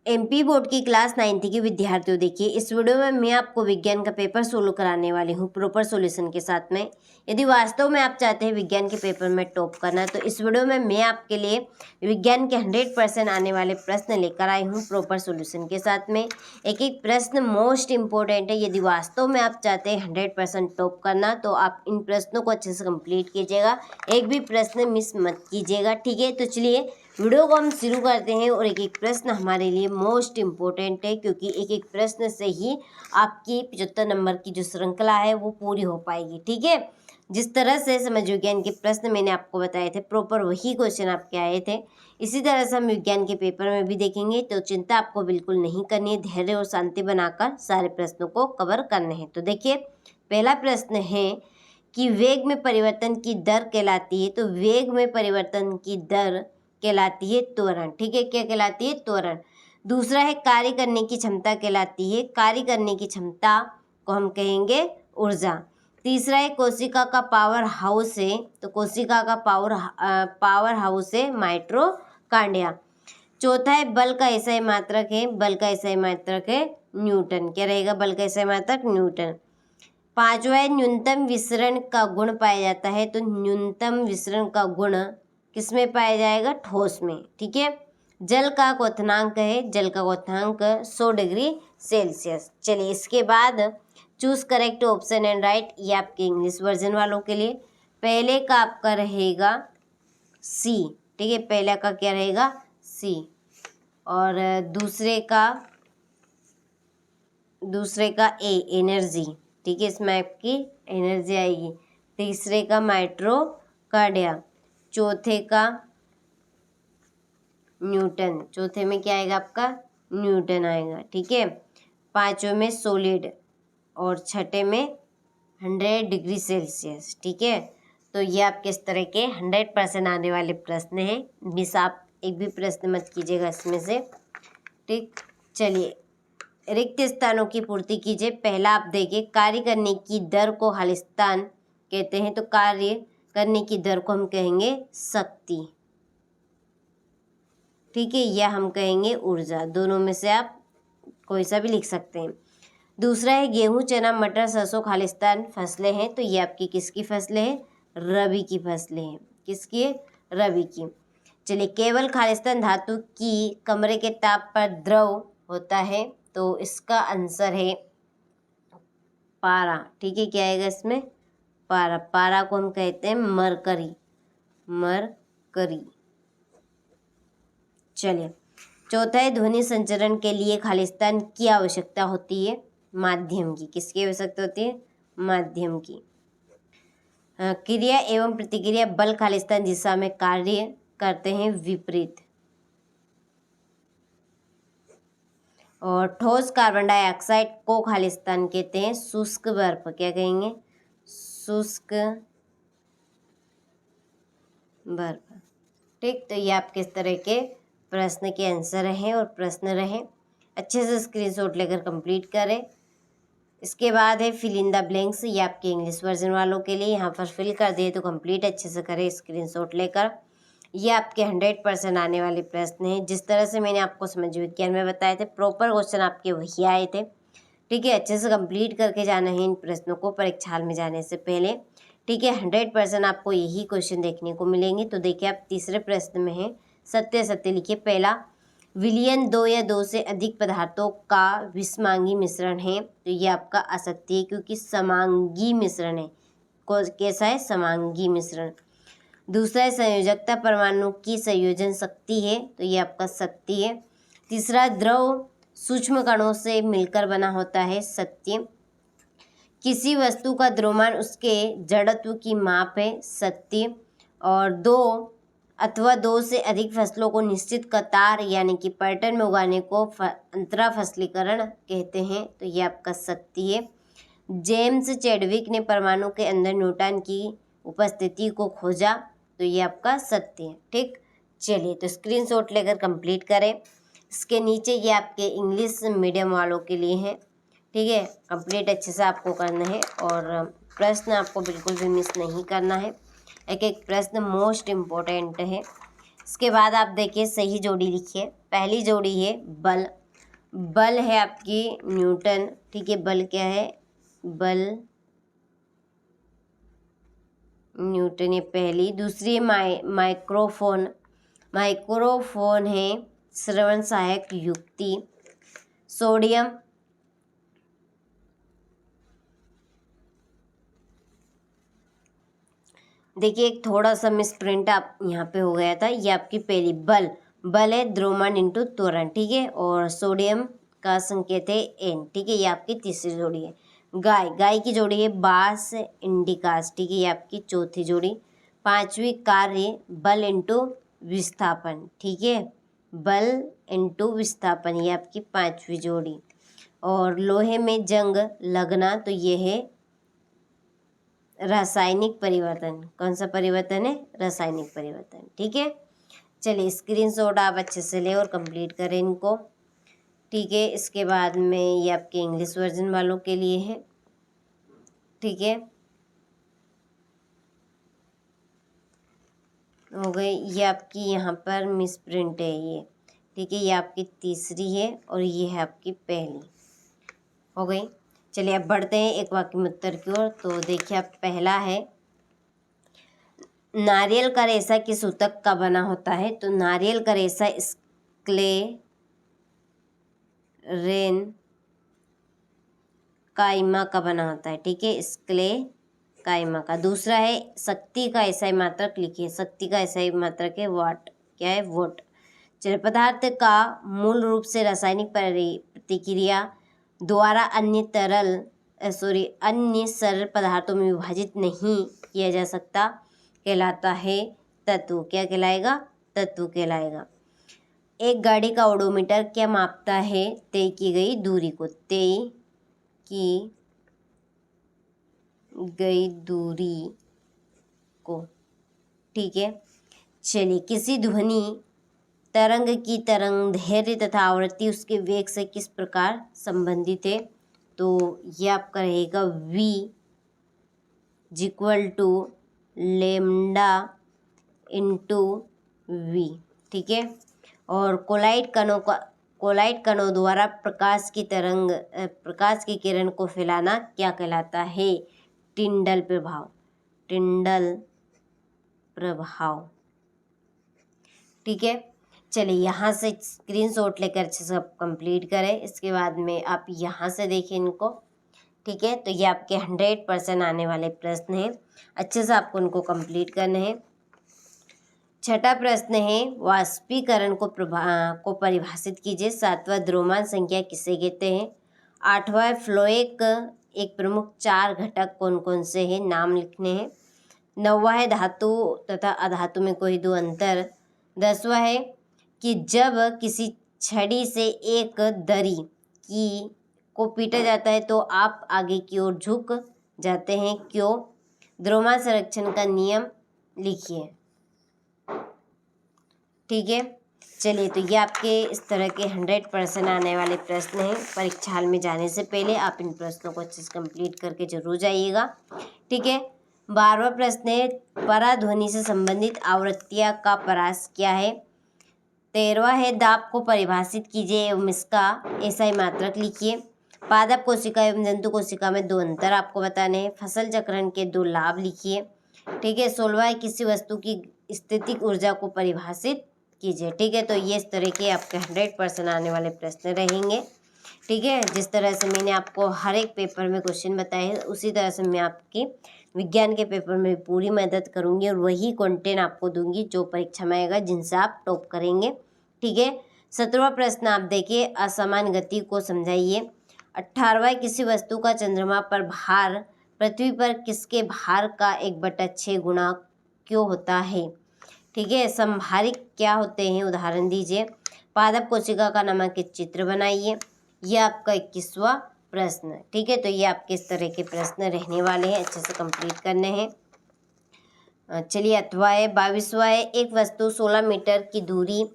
MP board की class 9th की विद्यार्थियों, देखिए इस वीडियो में मैं आपको विज्ञान का पेपर सोल्व कराने वाली हूँ प्रॉपर सॉल्यूशन के साथ में। यदि वास्तव में आप चाहते हैं विज्ञान के पेपर में टॉप करना, तो इस वीडियो में मैं आपके लिए विज्ञान के 100% आने वाले प्रश्न लेकर आई हूँ प्रॉपर सॉल्यूशन के साथ में। एक एक प्रश्न मोस्ट इम्पोर्टेंट है। यदि वास्तव में आप चाहते हैं 100% टॉप करना, तो आप इन प्रश्नों को अच्छे से कंप्लीट कीजिएगा, एक भी प्रश्न मिस मत कीजिएगा, ठीक है। तो चलिए वीडियो को हम शुरू करते हैं। और एक एक प्रश्न हमारे लिए मोस्ट इम्पोर्टेंट है, क्योंकि एक एक प्रश्न से ही आपकी 75 नंबर की जो श्रृंखला है वो पूरी हो पाएगी, ठीक है। जिस तरह से समाज विज्ञान के प्रश्न मैंने आपको बताए थे, प्रॉपर वही क्वेश्चन आपके आए थे, इसी तरह से हम विज्ञान के पेपर में भी देखेंगे। तो चिंता आपको बिल्कुल नहीं करनी है, धैर्य और शांति बनाकर सारे प्रश्नों को कवर करने हैं। तो देखिए पहला प्रश्न है कि वेग में परिवर्तन की दर कहलाती है, तो वेग में परिवर्तन की दर कहलाती है त्वरण, ठीक है। क्या कहलाती है? त्वरण। दूसरा है कार्य करने की क्षमता कहलाती है, कार्य करने की क्षमता को हम कहेंगे ऊर्जा। तीसरा है कोशिका का पावर हाउस है, तो कोशिका का पावर हाउस है माइटोकॉन्ड्रिया। चौथा है बल का एसआई मात्रक है, बल का एसआई मात्रक है न्यूटन। क्या रहेगा? बल का एसआई मात्रक न्यूटन। पांचवा है न्यूनतम विसरण का गुण पाया जाता है, तो न्यूनतम विसरण का गुण किसमें पाया जाएगा? ठोस में, ठीक है। जल का क्वथनांक है, जल का क्वथनांक 100 डिग्री सेल्सियस। चलिए इसके बाद choose correct option and right, ये आपके इंग्लिश वर्जन वालों के लिए। पहले का आपका रहेगा सी, ठीक है। पहले का क्या रहेगा? सी। और दूसरे का ए एनर्जी, ठीक है, इसमें आपकी एनर्जी आएगी। तीसरे का माइटोकॉन्ड्रिया। चौथे का न्यूटन, चौथे में क्या आएगा आपका? न्यूटन आएगा, ठीक है। पांचवें में सॉलिड और छठे में 100 डिग्री सेल्सियस, ठीक है। तो ये आपके इस तरह के 100% आने वाले प्रश्न हैं। मिस आप एक भी प्रश्न मत कीजिएगा इसमें से, ठीक। चलिए रिक्त स्थानों की पूर्ति कीजिए। पहला आप देखिए, कार्य करने की दर को खालिस्तान कहते हैं, तो कार्य करने की दर को हम कहेंगे शक्ति, ठीक है, या हम कहेंगे ऊर्जा। दोनों में से आप कोई सा भी लिख सकते हैं। दूसरा है गेहूं, चना, मटर, सरसों खालिस्तान फसलें हैं, तो ये आपकी किसकी फसलें हैं? रबी की फसलें हैं। किसकी? रबी की। चलिए केवल खालिस्तान धातु की कमरे के ताप पर द्रव होता है, तो इसका आंसर है पारा, ठीक है। क्या आएगा इसमें? पारा। पारा को हम कहते हैं मरकरी, मरकरी। चलिए चौथा है ध्वनि संचरण के लिए खालिस्तान की आवश्यकता होती है, माध्यम की। किसकी आवश्यकता होती है? माध्यम की। क्रिया एवं प्रतिक्रिया बल खालिस्तान दिशा में कार्य करते हैं विपरीत। और ठोस कार्बन डाइऑक्साइड को खालिस्तान कहते हैं शुष्क बर्फ। क्या कहेंगे? शुष्क बर्फ, ठीक। तो ये आपके इस तरह के प्रश्न के आंसर हैं और प्रश्न रहे। अच्छे से स्क्रीनशॉट लेकर कंप्लीट करें। इसके बाद है फिल इन द ब्लैंक्स, ये आपके इंग्लिश वर्जन वालों के लिए। यहाँ पर फिल कर दिए तो कंप्लीट अच्छे से करें स्क्रीनशॉट लेकर। ये आपके 100% आने वाले प्रश्न हैं। जिस तरह से मैंने आपको समझ विज्ञान में बताए थे, प्रॉपर क्वेश्चन आपके वही आए थे, ठीक है। अच्छे से कंप्लीट करके जाना है इन प्रश्नों को परीक्षा हॉल में जाने से पहले, ठीक है। 100% आपको यही क्वेश्चन देखने को मिलेंगे। तो देखिए आप तीसरे प्रश्न में है, सत्य सत्य लिखिए। पहला, विलयन 2 या 2 से अधिक पदार्थों का विषमांगी मिश्रण है, तो ये आपका असत्य है, क्योंकि समांगी मिश्रण है। कैसा है? समांगी मिश्रण। दूसरा है संयोजकता परमाणु की संयोजन शक्ति है, तो ये आपका सत्य है। तीसरा, द्रव सूक्ष्म कणों से मिलकर बना होता है, सत्य। किसी वस्तु का द्रव्यमान उसके जड़त्व की माप है, सत्य। और 2 अथवा 2 से अधिक फसलों को निश्चित कतार यानी कि पैटर्न में उगाने को अंतरा फसलीकरण कहते हैं, तो ये आपका सत्य है। जेम्स चैडविक ने परमाणु के अंदर न्यूट्रॉन की उपस्थिति को खोजा, तो ये आपका सत्य है, ठीक। चलिए तो स्क्रीनशॉट लेकर कंप्लीट करें। इसके नीचे ये आपके इंग्लिश मीडियम वालों के लिए है, ठीक है। कंप्लीट अच्छे से आपको करना है और प्रश्न आपको बिल्कुल भी मिस नहीं करना है। एक एक प्रश्न मोस्ट इम्पोर्टेंट है। इसके बाद आप देखिए सही जोड़ी लिखिए। पहली जोड़ी है बल, बल है आपकी न्यूटन, ठीक है। बल क्या है? बल न्यूटन, ये पहली। दूसरी है माइक्रोफोन, माइक्रोफोन है श्रवण सहायक युक्ति। सोडियम, देखिए एक थोड़ा सा मिसप्रिंट आप यहाँ पे हो गया था, ये आपकी पहली बल, बल है द्रव्यमान इंटू त्वरण, ठीक है। और सोडियम का संकेत है एन, ठीक है। ये आपकी तीसरी जोड़ी है। गाय, गाय की जोड़ी है बास इंडिकास, ठीक है। ये आपकी चौथी जोड़ी। पांचवी कार्य बल इंटू विस्थापन, ठीक है। बल इंटू विस्थापन, ये आपकी पांचवी जोड़ी। और लोहे में जंग लगना, तो ये है रासायनिक परिवर्तन। कौन सा परिवर्तन है? रासायनिक परिवर्तन, ठीक है। चलिए स्क्रीनशॉट आप अच्छे से ले और कंप्लीट करें इनको, ठीक है। इसके बाद में ये आपके इंग्लिश वर्जन वालों के लिए है, ठीक है। हो गई। ये आपकी यहाँ पर मिस प्रिंट है ये, ठीक है। ये आपकी तीसरी है और ये है आपकी पहली, हो गई। चलिए अब बढ़ते हैं एक वाक्य में उत्तर की ओर। तो देखिए आप पहला है, नारियल का रेशा किस ऊतक का बना होता है? तो नारियल का रेशा स्क्लेरेन काइमा का बना होता है, ठीक है। स्क्लेकाइमा का। दूसरा है शक्ति का एसआई मात्रक लिखिए। शक्ति का एसआई मात्रक है वाट, क्या है? वोट। चलिए पदार्थ का मूल रूप से रासायनिक प्रतिक्रिया द्वारा अन्य सरल पदार्थों में विभाजित नहीं किया जा सकता, कहलाता है तत्व। क्या कहलाएगा? तत्व कहलाएगा। एक गाड़ी का ओडोमीटर क्या मापता है? तय की गई दूरी को, तय की गई दूरी को, ठीक है। चलिए किसी ध्वनि तरंग की तरंग दैर्ध्य तथा आवृत्ति उसके वेग से किस प्रकार संबंधित है? तो ये आपका रहेगा v equal to lambda into v, ठीक है। और कोलाइड कणों द्वारा प्रकाश की किरण को फैलाना क्या कहलाता है? टिंडल प्रभाव, टिंडल प्रभाव, ठीक है। चलिए यहाँ से स्क्रीनशॉट लेकर अच्छे से आप कंप्लीट करें। इसके बाद में आप यहाँ से देखिए इनको, ठीक है। तो ये आपके 100% आने वाले प्रश्न हैं, अच्छे से आपको उनको कंप्लीट करने हैं। छठा प्रश्न है, वाष्पीकरण को परिभाषित कीजिए। सातवां द्रव्यमान संख्या किसे कहते हैं? आठवां फ्लोएक एक प्रमुख 4 घटक कौन कौन से हैं? नाम लिखने हैं। नौवां है धातु तथा अधातु में कोई दो अंतर। 10वां है कि जब किसी छड़ी से एक दरी को पीटा जाता है तो आप आगे की ओर झुक जाते हैं, क्यों? द्रव्यमान संरक्षण का नियम लिखिए, ठीक है। चलिए तो ये आपके इस तरह के 100% आने वाले प्रश्न हैं। परीक्षा हाल में जाने से पहले आप इन प्रश्नों को अच्छे से कंप्लीट करके जरूर जाइएगा, ठीक है। 12वां प्रश्न है, पराध्वनि से संबंधित आवृत्तियां का परास क्या है? 13वां है, दाब को परिभाषित कीजिए एवं इसका एसआई मात्रक लिखिए। पादप कोशिका एवं जंतु कोशिका में दो अंतर आपको बताने हैं। फसल चक्रण के दो लाभ लिखिए, ठीक है। 16वां है, किसी वस्तु की स्थितिक ऊर्जा को परिभाषित कीजिए, ठीक है। तो ये इस तरह के आपके 100% आने वाले प्रश्न रहेंगे, ठीक है। जिस तरह से मैंने आपको हर एक पेपर में क्वेश्चन बताए हैं उसी तरह से मैं आपकी विज्ञान के पेपर में पूरी मदद करूंगी और वही कंटेंट आपको दूंगी जो परीक्षा में आएगा, जिनसे आप टॉप करेंगे, ठीक है। 17वां प्रश्न आप देखिए, असमान गति को समझाइए। 18वां, किसी वस्तु का चंद्रमा पर भार पृथ्वी पर किसके भार का 1/6 गुना क्यों होता है? ठीक है। संभारिक क्या होते हैं? उदाहरण दीजिए। पादप कोशिका का नामांकित चित्र बनाइए। यह आपका 21वां प्रश्न, ठीक है। तो ये आपके इस तरह के प्रश्न रहने वाले हैं, अच्छे से कंप्लीट करने हैं। चलिए अथवा है 22वां है, एक वस्तु 16 मीटर की दूरी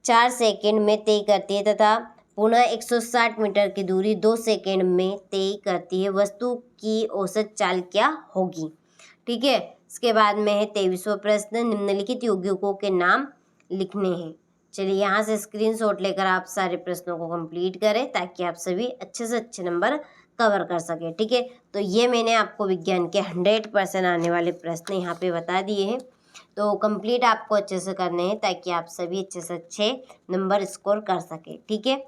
4 सेकेंड में तय करती है तथा पुनः 160 मीटर की दूरी 2 सेकेंड में तय करती है, वस्तु की औसत चाल क्या होगी? ठीक है। इसके बाद में है 23वां प्रश्न, निम्नलिखित यौगिकों के नाम लिखने हैं। चलिए यहाँ से स्क्रीनशॉट लेकर आप सारे प्रश्नों को कंप्लीट करें ताकि आप सभी अच्छे से अच्छे नंबर कवर कर सकें। ठीक है, तो ये मैंने आपको विज्ञान के 100% आने वाले प्रश्न यहाँ पे बता दिए हैं। तो कंप्लीट आपको अच्छे से करने हैं ताकि आप सभी अच्छे से अच्छे नंबर स्कोर कर सकें। ठीक है।